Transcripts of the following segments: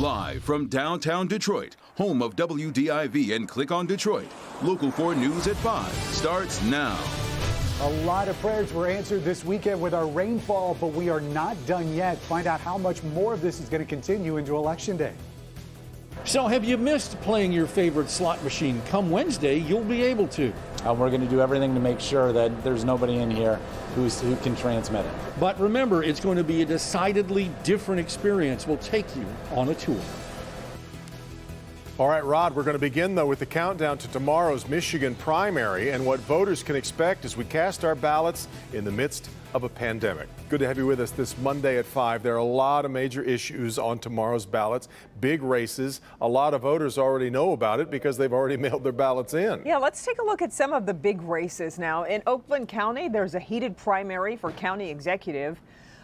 Live from downtown Detroit, home of WDIV and Click on Detroit, Local 4 News at 5 starts now. A lot of prayers were answered this weekend with our rainfall, but we are not done yet. Find out how much more of this is going to continue into Election Day. So have you missed playing your favorite slot machine? Come Wednesday, you'll be able to. We're going to do everything to make sure that there's nobody in here who can transmit it. But remember, it's going to be a decidedly different experience. We'll take you on a tour. All right, Rod, we're going to begin, though, with the countdown to tomorrow's Michigan primary and what voters can expect as we cast our ballots in the midst of a pandemic. Good to have you with us this Monday at 5. There are a lot of major issues on tomorrow's ballots, big races. A lot of voters already know about it because they've already mailed their ballots in. Yeah, let's take a look at some of the big races now. In Oakland County, there's a heated primary for county executive.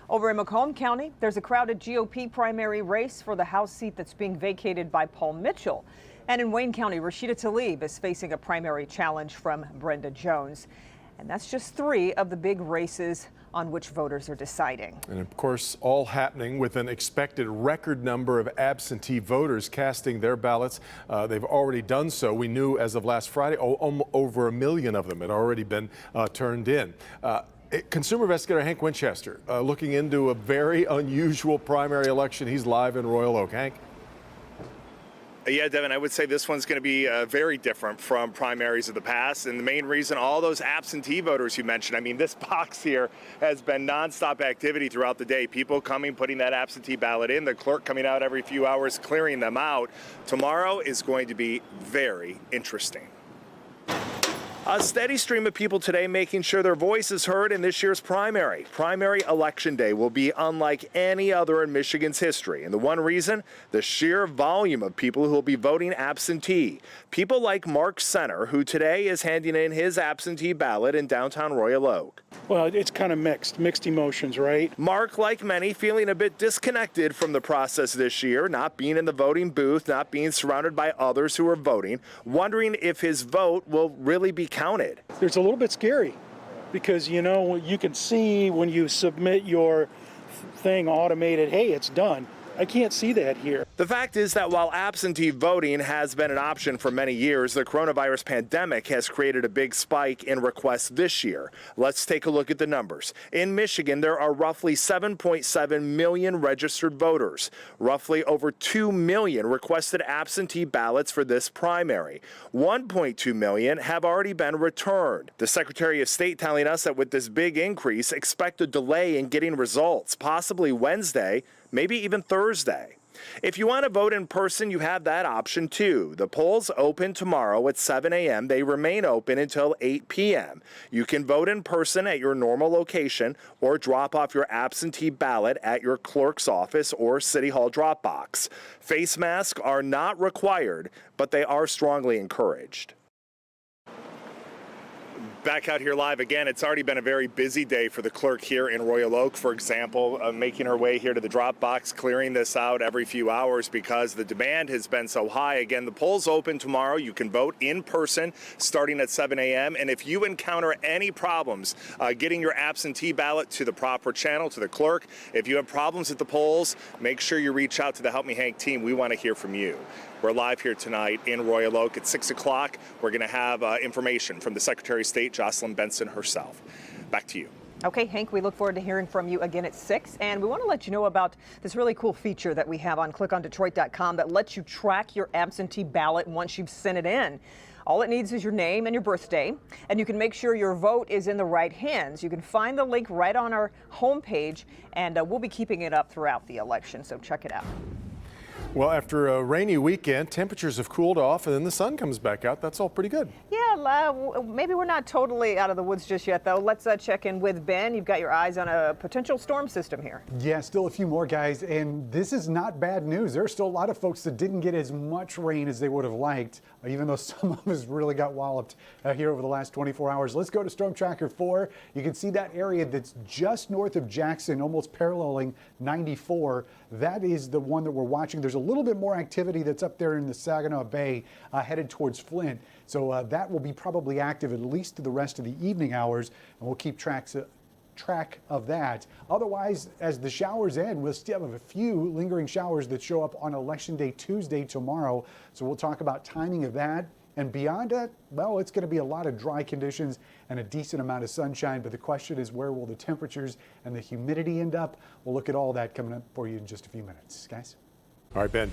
Over in Macomb County, there's a crowded GOP primary race for the House seat that's being vacated by Paul Mitchell. And in Wayne County, Rashida Tlaib is facing a primary challenge from Brenda Jones. And that's just 3 of the big races on which voters are deciding. And of course, all happening with an expected record number of absentee voters casting their ballots. They've already done so. We knew as of last Friday, over 1 million of them had already been turned in. Consumer investigator Hank Winchester looking into a very unusual primary election. He's live in Royal Oak. Hank? Yeah, Devin, I would say this one's going to be very different from primaries of the past. And the main reason, all those absentee voters you mentioned, I mean, this box here has been nonstop activity throughout the day. People coming, putting that absentee ballot in, the clerk coming out every few hours, clearing them out. Tomorrow is going to be very interesting. A steady stream of people today making sure their voice is heard in this year's primary. Primary election day will be unlike any other in Michigan's history. And the one reason, the sheer volume of people who will be voting absentee. People like Mark Center, who today is handing in his absentee ballot in downtown Royal Oak. Well, it's kind of mixed emotions, right? Mark, like many, feeling a bit disconnected from the process this year, not being in the voting booth, not being surrounded by others who are voting, wondering if his vote will really be counted. It's a little bit scary because, you know, you can see when you submit your thing automated, hey, it's done. I can't see that here. The fact is that while absentee voting has been an option for many years, the coronavirus pandemic has created a big spike in requests this year. Let's take a look at the numbers. In Michigan, there are roughly 7.7 million registered voters. Roughly over 2 million requested absentee ballots for this primary. 1.2 million have already been returned. The Secretary of State telling us that with this big increase, expect a delay in getting results, possibly Wednesday, maybe even Thursday. If you want to vote in person, you have that option too. The polls open tomorrow at 7 a.m. They remain open until 8 p.m. You can vote in person at your normal location or drop off your absentee ballot at your clerk's office or City Hall drop box. Face masks are not required, but they are strongly encouraged. Back out here live again. It's already been a very busy day for the clerk here in Royal Oak, for example, making her way here to the drop box, clearing this out every few hours because the demand has been so high. Again, the polls open tomorrow. You can vote in person starting at 7 a.m. And if you encounter any problems getting your absentee ballot to the proper channel, to the clerk, if you have problems at the polls, make sure you reach out to the Help Me Hank team. We want to hear from you. We're live here tonight in Royal Oak at 6 o'clock. We're going to have information from the Secretary of State, Jocelyn Benson herself. Back to you. Okay, Hank, we look forward to hearing from you again at 6. And we want to let you know about this really cool feature that we have on clickondetroit.com that lets you track your absentee ballot once you've sent it in. All it needs is your name and your birthday, and you can make sure your vote is in the right hands. You can find the link right on our homepage, and we'll be keeping it up throughout the election, so check it out. Well, after a rainy weekend, temperatures have cooled off and then the sun comes back out. That's all pretty good. Yeah, maybe we're not totally out of the woods just yet, though. Let's check in with Ben. You've got your eyes on a potential storm system here. Yeah, still a few more, guys, and this is not bad news. There are still a lot of folks that didn't get as much rain as they would have liked, even though some of us really got walloped here over the last 24 hours. Let's go to Storm Tracker 4. You can see that area that's just north of Jackson, almost paralleling 94. That is the one that we're watching. There's a little bit more activity that's up there in the Saginaw Bay headed towards Flint. So that will be probably active at least to the rest of the evening hours, and we'll keep track track of that. Otherwise, as the showers end, we'll still have a few lingering showers that show up on Election Day Tuesday tomorrow. So we'll talk about timing of that. And beyond that, well, it's going to be a lot of dry conditions and a decent amount of sunshine. But the question is, where will the temperatures and the humidity end up? We'll look at all that coming up for you in just a few minutes, guys. All right, Ben.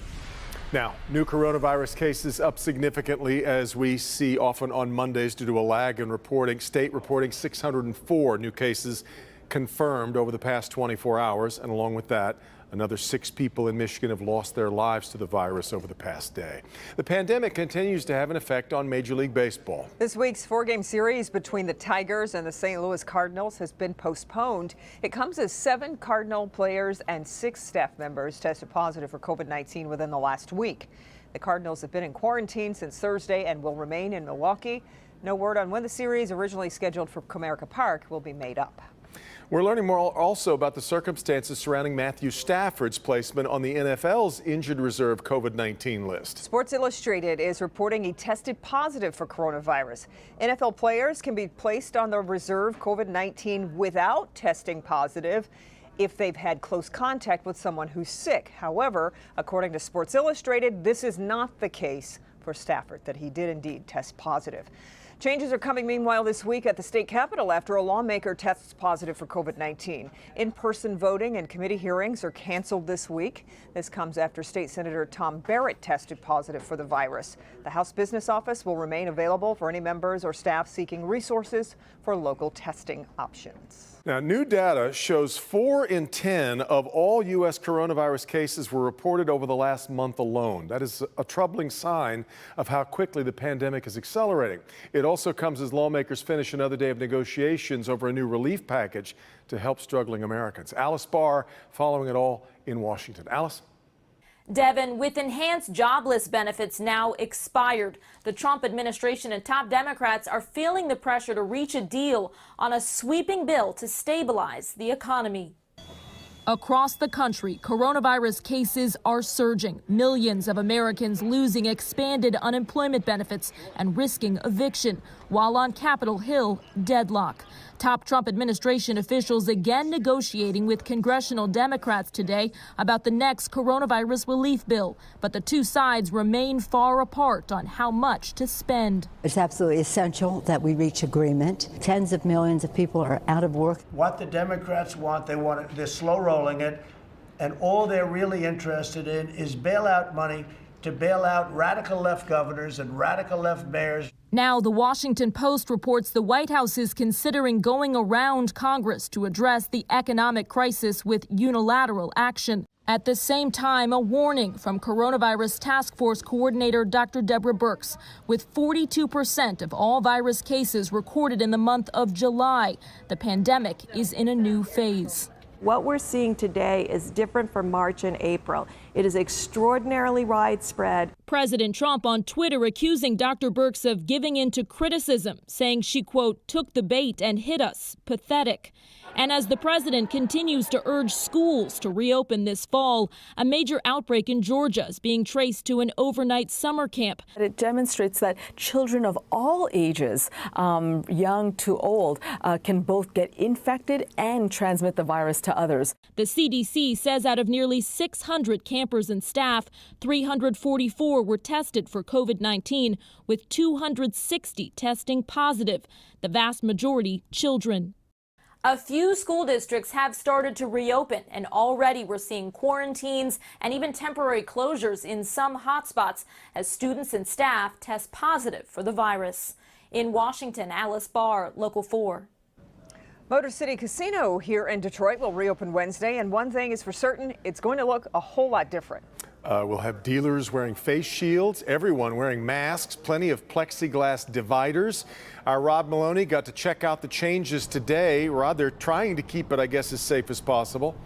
Now, new coronavirus cases up significantly, as we see often on Mondays due to a lag in reporting. State reporting 604 new cases confirmed over the past 24 hours. And along with that, another 6 people in Michigan have lost their lives to the virus over the past day. The pandemic continues to have an effect on Major League Baseball. This week's 4-game series between the Tigers and the St. Louis Cardinals has been postponed. It comes as 7 Cardinal players and 6 staff members tested positive for COVID-19 within the last week. The Cardinals have been in quarantine since Thursday and will remain in Milwaukee. No word on when the series, originally scheduled for Comerica Park, will be made up. We're learning more also about the circumstances surrounding Matthew Stafford's placement on the NFL's injured reserve COVID-19 list. Sports Illustrated is reporting he tested positive for coronavirus. NFL players can be placed on the reserve COVID-19 without testing positive if they've had close contact with someone who's sick. However, according to Sports Illustrated, this is not the case for Stafford, that he did indeed test positive. Changes are coming meanwhile this week at the state capitol after a lawmaker tests positive for COVID-19. In-person voting and committee hearings are canceled this week. This comes after State Senator Tom Barrett tested positive for the virus. The House Business Office will remain available for any members or staff seeking resources for local testing options. Now, new data shows 4 in 10 of all U.S. coronavirus cases were reported over the last month alone. That is a troubling sign of how quickly the pandemic is accelerating. It also comes as lawmakers finish another day of negotiations over a new relief package to help struggling Americans. Alice Barr following it all in Washington. Alice? Devin, with enhanced jobless benefits now expired, the Trump administration and top Democrats are feeling the pressure to reach a deal on a sweeping bill to stabilize the economy. Across the country, coronavirus cases are surging. Millions of Americans losing expanded unemployment benefits and risking eviction, while on Capitol Hill, deadlock. Top Trump administration officials again negotiating with congressional Democrats today about the next coronavirus relief bill. But the two sides remain far apart on how much to spend. It's absolutely essential that we reach agreement. Tens of millions of people are out of work. What the Democrats want, they're slow rolling it, and all they're really interested in is bailout money to bail out radical left governors and radical left mayors. Now, the Washington Post reports the White House is considering going around Congress to address the economic crisis with unilateral action. At the same time, a warning from Coronavirus Task Force Coordinator Dr. Deborah Birx. With 42% of all virus cases recorded in the month of July, the pandemic is in a new phase. What we're seeing today is different from March and April. It is extraordinarily widespread. President Trump on Twitter accusing Dr. Birx of giving in to criticism, saying she, quote, took the bait and hit us. Pathetic. And as the president continues to urge schools to reopen this fall, a major outbreak in Georgia is being traced to an overnight summer camp. It demonstrates that children of all ages, young to old, can both get infected and transmit the virus to others. The CDC says out of nearly 600 campers and staff, 344 were tested for COVID-19, with 260 testing positive, the vast majority children. A few school districts have started to reopen, and already we're seeing quarantines and even temporary closures in some hotspots as students and staff test positive for the virus. In Washington, Alice Barr, Local 4. Motor City Casino here in Detroit will reopen Wednesday, and one thing is for certain, it's going to look a whole lot different. We'll have dealers wearing face shields, everyone wearing masks, plenty of plexiglass dividers. Our Rod Maloney got to check out the changes today. Rod, they're trying to keep it, I guess, as safe as possible.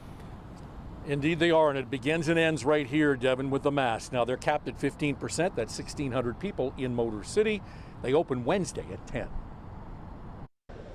Indeed they are, and it begins and ends right here, Devin, with the mask. Now, they're capped at 15%. That's 1,600 people in Motor City. They open Wednesday at 10.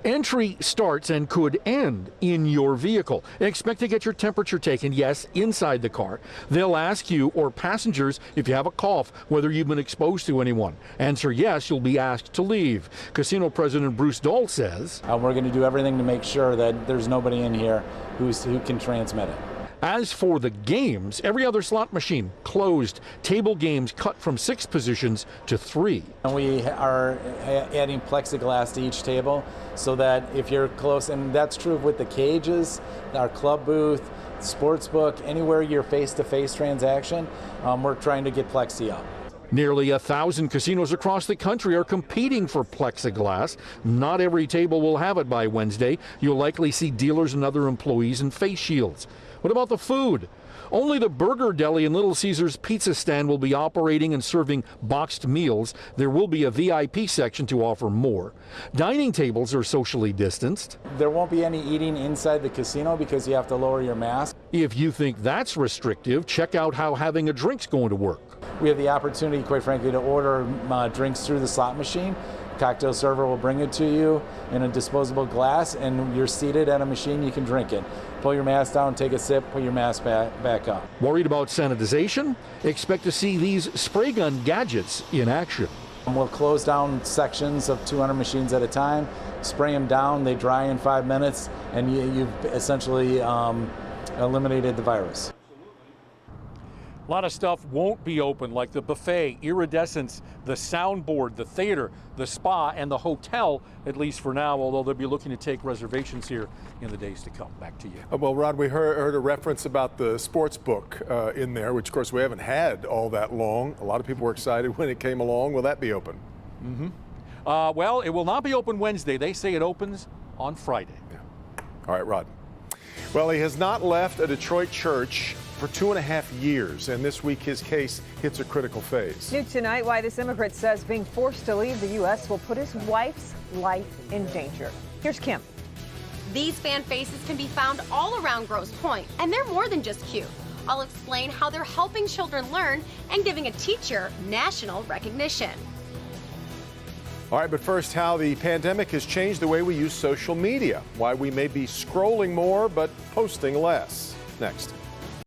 Entry starts and could end in your vehicle. Expect to get your temperature taken, yes, inside the car. They'll ask you or passengers if you have a cough, whether you've been exposed to anyone. Answer yes, you'll be asked to leave. Casino President Bruce Dole says, We're going to do everything to make sure that there's nobody in here who can transmit it. As for the games, every other slot machine closed. Table games cut from 6 positions to 3. And we are adding plexiglass to each table so that if you're close, and that's true with the cages, our club booth, sports book, anywhere you're face-to-face transaction, we're trying to get plexi up. Nearly 1,000 casinos across the country are competing for plexiglass. Not every table will have it by Wednesday. You'll likely see dealers and other employees in face shields. What about the food? Only the Burger Deli and Little Caesars Pizza stand will be operating and serving boxed meals. There will be a VIP section to offer more. Dining tables are socially distanced. There won't be any eating inside the casino because you have to lower your mask. If you think that's restrictive, check out how having a drink's going to work. We have the opportunity, quite frankly, to order drinks through the slot machine. Cocktail server will bring it to you in a disposable glass, and you're seated at a machine, you can drink it. Pull your mask down, take a sip, put your mask back up. Worried about sanitization? Expect to see these spray gun gadgets in action. We'll close down sections of 200 machines at a time, spray them down, they dry in 5 minutes, and you've essentially eliminated the virus. A lot of stuff won't be open, like the buffet, iridescence, the soundboard, the theater, the spa, and the hotel, at least for now, although they'll be looking to take reservations here in the days to come. Back to you. Well, Rod, we heard a reference about the sports book in there, which, of course, we haven't had all that long. A lot of people were excited when it came along. Will that be open? Well, it will not be open Wednesday. They say it opens on Friday. Yeah. All right, Rod. Well, he has not left a Detroit church for 2.5 years, and this week his case hits a critical phase. New tonight, why this immigrant says being forced to leave the U.S. will put his wife's life in danger. Here's Kim. These fan faces can be found all around Grosse Pointe, and they're more than just cute. I'll explain how they're helping children learn and giving a teacher national recognition. All right, but first, how the pandemic has changed the way we use social media, why we may be scrolling more but posting less. Next.